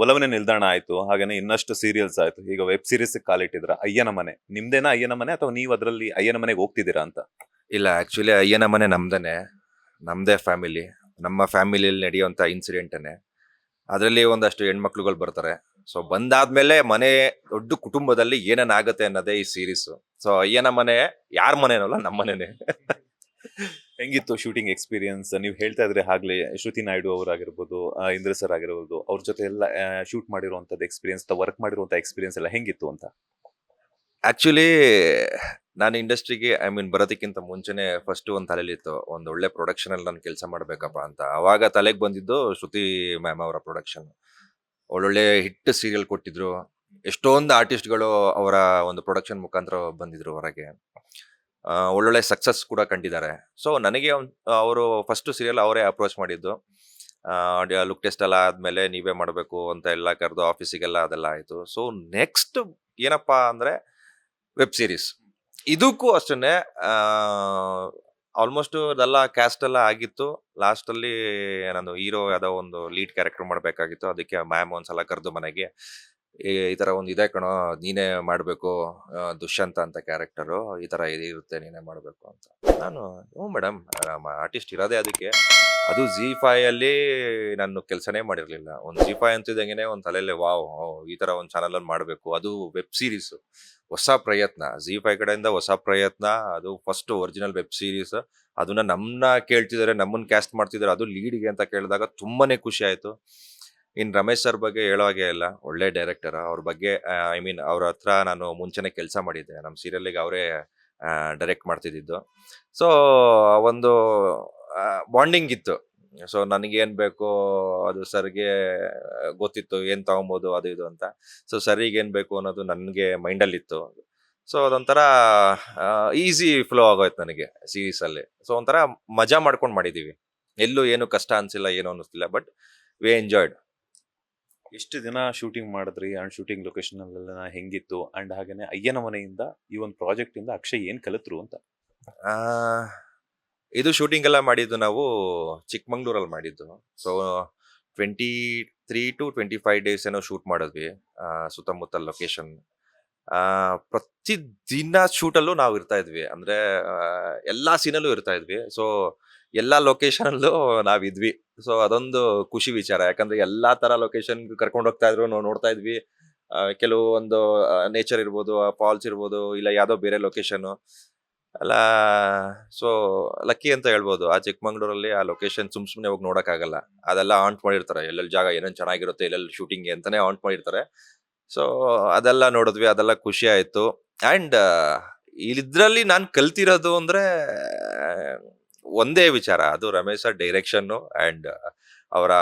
ಒಲವನೇ ನಿಲ್ದಾಣ ಆಯ್ತು, ಹಾಗೇನೆ ಇನ್ನಷ್ಟು ಸೀರಿಯಲ್ಸ್ ಆಯ್ತು. ಈಗ ವೆಬ್ ಸೀರೀಸ್ ಕಾಲಿಟ್ಟಿದ್ರ ಅಯ್ಯನ ಮನೆ ನಿಮ್ದೇನಾ? ಅಯ್ಯನ ಮನೆ ಅಥವಾ ನೀವು ಅದ್ರಲ್ಲಿ ಅಯ್ಯನ ಮನೆಗೆ ಹೋಗ್ತಿದ್ದೀರಾ ಅಂತ? ಇಲ್ಲ, ಆಕ್ಚುಲಿ ಅಯ್ಯನ ಮನೆ ನಮ್ದೇ ಫ್ಯಾಮಿಲಿ. ನಮ್ಮ ಫ್ಯಾಮಿಲಿಯಲ್ಲಿ ನಡೆಯುವಂತ ಇನ್ಸಿಡೆಂಟನೇ. ಅದರಲ್ಲಿ ಒಂದಷ್ಟು ಹೆಣ್ಮಕ್ಳುಗಳು ಬರ್ತಾರೆ. ಸೊ ಬಂದಾದ್ಮೇಲೆ ಮನೆ ದೊಡ್ಡ ಕುಟುಂಬದಲ್ಲಿ ಏನೇನಾಗತ್ತೆ ಅನ್ನೋದೇ ಈ ಸೀರೀಸ್. ಸೊ ಅಯ್ಯನ ಮನೆ ಯಾರ ಮನೆನಲ್ಲ, ನಮ್ಮ ಮನೆನೇ. ಹೆಂಗಿತ್ತು ಶೂಟಿಂಗ್ ಎಕ್ಸ್ಪೀರಿಯನ್ಸ್? ನೀವು ಹೇಳ್ತಾ ಇದ್ರೆ ಆಗ್ಲೇ ಶ್ರುತಿ ನಾಯ್ಡು ಅವರಾಗಿರ್ಬೋದು, ಇಂದ್ರ ಸರ್ ಆಗಿರ್ಬೋದು, ಅವ್ರ ಜೊತೆ ಎಲ್ಲ ಶೂಟ್ ಮಾಡಿರುವಂತದ್ದು ಎಕ್ಸ್ಪೀರಿಯನ್ಸ್, ವರ್ಕ್ ಮಾಡಿರುವಂತ ಎಕ್ಸ್ಪೀರಿಯನ್ಸ್ ಎಲ್ಲ ಹೆಂಗಿತ್ತು ಅಂತ? ಆಕ್ಚುಲಿ ನಾನು ಇಂಡಸ್ಟ್ರಿಗೆ ಬರೋದಕ್ಕಿಂತ ಮುಂಚೆನೆ ಫಸ್ಟ್ ಒಂದು ತಲೆಲಿತ್ತು, ಒಂದು ಒಳ್ಳೆ ಪ್ರೊಡಕ್ಷನ್ ಅಲ್ಲಿ ನಾನು ಕೆಲಸ ಮಾಡ್ಬೇಕಪ್ಪ ಅಂತ. ಅವಾಗ ತಲೆಗೆ ಬಂದಿದ್ದು ಶ್ರುತಿ ಮ್ಯಾಮ್ ಅವರ ಪ್ರೊಡಕ್ಷನ್. ಒಳ್ಳೊಳ್ಳೆ ಹಿಟ್ ಸೀರಿಯಲ್ ಕೊಟ್ಟಿದ್ರು. ಎಷ್ಟೊಂದು ಆರ್ಟಿಸ್ಟ್ಗಳು ಅವರ ಒಂದು ಪ್ರೊಡಕ್ಷನ್ ಮುಖಾಂತರ ಬಂದಿದ್ರು ಹೊರಗೆ. ಒಳ್ಳೊಳ್ಳೆ ಸಕ್ಸಸ್ ಕೂಡ ಕಂಡಿದ್ದಾರೆ. ಸೊ ನನಗೆ ಅವರು ಫಸ್ಟ್ ಸೀರಿಯಲ್ ಅವರೇ ಅಪ್ರೋಚ್ ಮಾಡಿದ್ದು. ಲುಕ್ ಟೆಸ್ಟ್ ಎಲ್ಲ ಆದ್ಮೇಲೆ ನೀವೇ ಮಾಡಬೇಕು ಅಂತ ಎಲ್ಲ ಕರೆದು ಆಫೀಸಿಗೆಲ್ಲ ಅದೆಲ್ಲ ಆಯ್ತು. ಸೊ ನೆಕ್ಸ್ಟ್ ಏನಪ್ಪಾ ಅಂದ್ರೆ ವೆಬ್ ಸೀರೀಸ್. ಇದಕ್ಕೂ ಅಷ್ಟೇ ಆಲ್ಮೋಸ್ಟ್ ಅದೆಲ್ಲ ಕ್ಯಾಸ್ಟ್ ಎಲ್ಲ ಆಗಿತ್ತು. ಲಾಸ್ಟ್ ಅಲ್ಲಿ ನಾನು ಹೀರೋ ಯಾವ್ದೋ ಒಂದು ಲೀಡ್ ಕ್ಯಾರೆಕ್ಟರ್ ಮಾಡ್ಬೇಕಾಗಿತ್ತು. ಅದಕ್ಕೆ ಮ್ಯಾಮ್ ಒಂದ್ಸಲ ಕರೆದು ಮನೆಗೆ, ಈ ತರ ಒಂದು ಇದೆ ಕಣೋ, ನೀನೇ ಮಾಡ್ಬೇಕು, ದುಷ್ಯಂತ ಅಂತ ಕ್ಯಾರೆಕ್ಟರು, ಈ ತರ ಇರುತ್ತೆ, ನೀನೇ ಮಾಡ್ಬೇಕು ಅಂತ. ನಾನು ಹ್ಞೂ ಮೇಡಮ್, ಆರ್ಟಿಸ್ಟ್ ಇರೋದೇ ಅದಕ್ಕೆ. ಅದು ZEE5 ಅಲ್ಲಿ ನಾನು ಕೆಲಸನೇ ಮಾಡಿರ್ಲಿಲ್ಲ. ಒಂದು ZEE5 ಅಂತಿದ್ದಂಗೆನೆ ಒಂದು ತಲೆಯಲ್ಲಿ ವಾವ್, ಈ ತರ ಒಂದು ಚಾನಲ್ ಅಲ್ಲಿ ಮಾಡ್ಬೇಕು, ಅದು ವೆಬ್ ಸೀರೀಸ್, ಹೊಸ ಪ್ರಯತ್ನ, ZEE5 ಕಡೆಯಿಂದ ಹೊಸ ಪ್ರಯತ್ನ. ಅದು ಫಸ್ಟ್ ಒರಿಜಿನಲ್ ವೆಬ್ ಸೀರೀಸ್. ಅದನ್ನ ನಮ್ಮನ್ನ ಕೇಳ್ತಿದ್ದಾರೆ, ನಮ್ಮನ್ನ ಕ್ಯಾಸ್ಟ್ ಮಾಡ್ತಿದ್ದಾರೆ, ಅದು ಲೀಡ್ಗೆ ಅಂತ ಕೇಳಿದಾಗ ತುಂಬಾನೇ ಖುಷಿ ಆಯ್ತು. ಇನ್ ರಮೇಶ್ ಸರ್ ಬಗ್ಗೆ ಹೇಳೋ ಹಾಗೆ ಇಲ್ಲ, ಒಳ್ಳೆ ಡೈರೆಕ್ಟರ್. ಅವ್ರ ಬಗ್ಗೆ ಅವ್ರ ಹತ್ರ ನಾನು ಮುಂಚೆನೆ ಕೆಲಸ ಮಾಡಿದ್ದೆ. ನಮ್ಮ ಸೀರಿಯಲ್ಗೆ ಅವರೇ ಡೈರೆಕ್ಟ್ ಮಾಡ್ತಿದ್ದು. ಸೊ ಒಂದು ಬಾಂಡಿಂಗ್ ಇತ್ತು. ಸೊ ನನಗೇನ್ ಬೇಕು ಅದು ಸರ್ಗೆ ಗೊತ್ತಿತ್ತು, ಏನ್ ತಗೊಬೋದು ಅದು ಇದು ಅಂತ. ಸೊ ಸರಿಗೆ ಏನ್ ಬೇಕು ಅನ್ನೋದು ನನಗೆ ಮೈಂಡಲ್ಲಿ ಇತ್ತು. ಸೊ ಅದೊಂಥರ ಈಸಿ ಫ್ಲೋ ಆಗೋಯ್ತು ನನಗೆ ಸೀರೀಸ್ ಅಲ್ಲಿ. ಸೊ ಒಂಥರ ಮಜಾ ಮಾಡ್ಕೊಂಡು ಮಾಡಿದೀವಿ. ಎಲ್ಲೂ ಏನು ಕಷ್ಟ ಅನ್ಸಿಲ್ಲ, ಏನು ಅನ್ನಿಸ್ತಿಲ್ಲ. But we enjoyed. ಎಷ್ಟು ದಿನ ಶೂಟಿಂಗ್ ಮಾಡಿದ್ರಿ ಅಂಡ್ ಶೂಟಿಂಗ್ ಲೊಕೇಶನ್ ಅಲ್ಲೆಲ್ಲ ಹೆಂಗಿತ್ತು? ಅಂಡ್ ಹಾಗೇನೆ ಅಯ್ಯನ ಮನೆಯಿಂದ ಈ ಒಂದು ಪ್ರಾಜೆಕ್ಟ್ ಇಂದ ಅಕ್ಷಯ್ ಏನ್ ಕಲಿತ್ರು ಅಂತ? ಆ, ಇದು ಶೂಟಿಂಗ್ ಎಲ್ಲ ಮಾಡಿದ್ದು ನಾವು ಚಿಕ್ಕಮಂಗ್ಳೂರಲ್ಲಿ ಮಾಡಿದ್ದು. ಸೊ 23 to 25 ಡೇಸ್ ಏನೋ ಶೂಟ್ ಮಾಡಿದ್ವಿ. ಸುತ್ತಮುತ್ತ ಲೊಕೇಶನ್. ಪ್ರತಿ ದಿನ ಶೂಟಲ್ಲೂ ನಾವು ಇರ್ತಾ ಇದ್ವಿ. ಅಂದ್ರೆ ಎಲ್ಲಾ ಸೀನಲ್ಲೂ ಇರ್ತಾ ಇದ್ವಿ. ಸೊ ಎಲ್ಲಾ ಲೊಕೇಶನ್ ಅಲ್ಲೂ ನಾವಿದ್ವಿ. ಸೊ ಅದೊಂದು ಖುಷಿ ವಿಚಾರ. ಯಾಕಂದ್ರೆ ಎಲ್ಲಾ ತರ ಲೊಕೇಶನ್ ಕರ್ಕೊಂಡು ಹೋಗ್ತಾ ಇದ್ರು, ನಾವು ನೋಡ್ತಾ ಇದ್ವಿ. ಕೆಲವು ಒಂದು ನೇಚರ್ ಇರ್ಬೋದು, ಫಾಲ್ಸ್ ಇರ್ಬೋದು, ಇಲ್ಲ ಯಾವ್ದೋ ಬೇರೆ ಲೊಕೇಶನ್ ಅಲ್ಲ. ಸೊ ಲಕ್ಕಿ ಅಂತ ಹೇಳ್ಬೋದು. ಆ ಚಿಕ್ಕಮಂಗ್ಳೂರಲ್ಲಿ ಆ ಲೊಕೇಶನ್ ಸುಮ್ನೆ ಹೋಗಿ ನೋಡಕ್ಕಾಗಲ್ಲ. ಅದೆಲ್ಲ ಆಂಟ್ ಮಾಡಿರ್ತಾರೆ, ಎಲ್ಲೆಲ್ಲಿ ಜಾಗ ಏನೇನ್ ಚೆನ್ನಾಗಿರುತ್ತೆ, ಎಲ್ಲೆಲ್ಲಿ ಶೂಟಿಂಗ್ ಅಂತಾನೆ ಆಂಟ್ ಮಾಡಿರ್ತಾರೆ. ಸೊ ಅದೆಲ್ಲ ನೋಡಿದ್ವಿ, ಅದೆಲ್ಲ ಖುಷಿ ಆಯ್ತು. ಅಂಡ್ ಇದ್ರಲ್ಲಿ ನಾನು ಕಲ್ತಿರೋದು ಅಂದ್ರೆ ಒಂದೇ ವಿಚಾರ, ಅದು ರಮೇಶ್ ಸರ್ ಡೈರೆಕ್ಷನ್ ಅಂಡ್ ಅವರ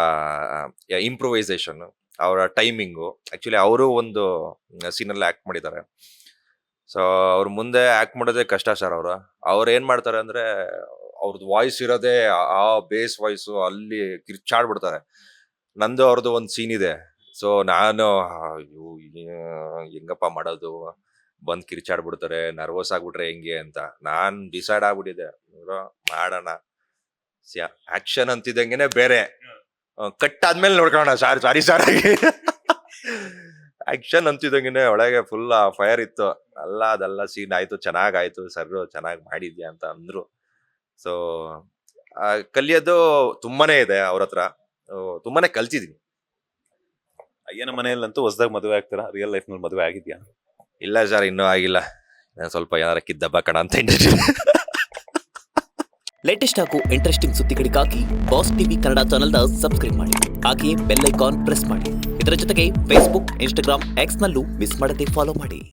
ಇಂಪ್ರೂವೈಸೇಷನ್, ಅವರ ಟೈಮಿಂಗು. ಆಕ್ಚುಲಿ ಅವರು ಒಂದು ಸೀನಲ್ಲಿ ಆಕ್ಟ್ ಮಾಡಿದ್ದಾರೆ. ಸೊ ಅವ್ರ ಮುಂದೆ ಆಕ್ಟ್ ಮಾಡೋದೇ ಕಷ್ಟ ಸರ್. ಅವ್ರು ಏನ್ ಮಾಡ್ತಾರೆ ಅಂದ್ರೆ, ಅವ್ರದ್ದು ವಾಯ್ಸ್ ಇರೋದೇ ಆ ಬೇಸ್ ವಾಯ್ಸು, ಅಲ್ಲಿ ಕಿರ್ಚಾಡ್ಬಿಡ್ತಾರೆ. ನಂದು ಅವ್ರದ್ದು ಒಂದು ಸೀನ್ ಇದೆ. ಸೊ ನಾನು ಹೆಂಗಪ್ಪ ಮಾಡೋದು, ಬಂದ್ ಕಿರ್ಚಾಡ್ಬಿಡ್ತಾರೆ, ನರ್ವಸ್ ಆಗ್ಬಿಟ್ರೆ ಹೆಂಗೆ ಅಂತ ನಾನ್ ಡಿಸೈಡ್ ಆಗ್ಬಿಟ್ಟಿದೆ, ಮಾಡೋಣ ಆಕ್ಷನ್ ಅಂತಿದ್ದಂಗೆನೆ ಬೇರೆ, ಕಟ್ ಆದ್ಮೇಲೆ ನೋಡ್ಕೊಳ್ಳೋಣ ಸಾರಿ ಆಕ್ಷನ್ ಅಂತಿದ್ದಂಗೆನೆ ಒಳಗೆ ಫುಲ್ ಫೈರ್ ಇತ್ತು. ಅದೆಲ್ಲ ಸೀನ್ ಆಯ್ತು, ಚೆನ್ನಾಗಾಯ್ತು, ಸರ್ ಚೆನ್ನಾಗಿ ಮಾಡಿದ್ಯಾ ಅಂತ ಅಂದ್ರು. ಸೊ ಕಲಿಯೋದು ತುಂಬಾನೇ ಇದೆ ಅವ್ರ ಹತ್ರ, ತುಂಬಾನೇ ಕಲ್ತಿದೀನಿ. ಅಯ್ಯನ ಮನೆಯಲ್ಲಂತೂ ಹೊಸದಾಗ ಮದುವೆ ಆಗ್ತಾರಾ? ರಿಯಲ್ ಲೈಫ್ ನಲ್ಲಿ ಮದುವೆ ಆಗಿದ್ಯಾ? ಇಲ್ಲ ಸರ್, ಇನ್ನೂ ಆಗಿಲ್ಲ. ಸ್ವಲ್ಪ ಏನಾರ ಕಿದ್ದಬ್ಬ ಕಣ ಅಂತ ಲೇಟೆಸ್ಟ್ ಹಾಗೂ ಇಂಟ್ರೆಸ್ಟಿಂಗ್ ಸುದ್ದಿಗಳಿಗಾಗಿ ಬಾಸ್ ಟಿವಿ ಕನ್ನಡ ಚಾನೆಲ್ನ ಸಬ್ಸ್ಕ್ರೈಬ್ ಮಾಡಿ. ಹಾಗೆಯೇ ಬೆಲ್ ಐಕಾನ್ ಪ್ರೆಸ್ ಮಾಡಿ. ಇದರ ಜೊತೆಗೆ ಫೇಸ್ಬುಕ್, ಇನ್ಸ್ಟಾಗ್ರಾಮ್, ಎಕ್ಸ್ ನಲ್ಲೂ ಮಿಸ್ ಮಾಡದೆ ಫಾಲೋ ಮಾಡಿ.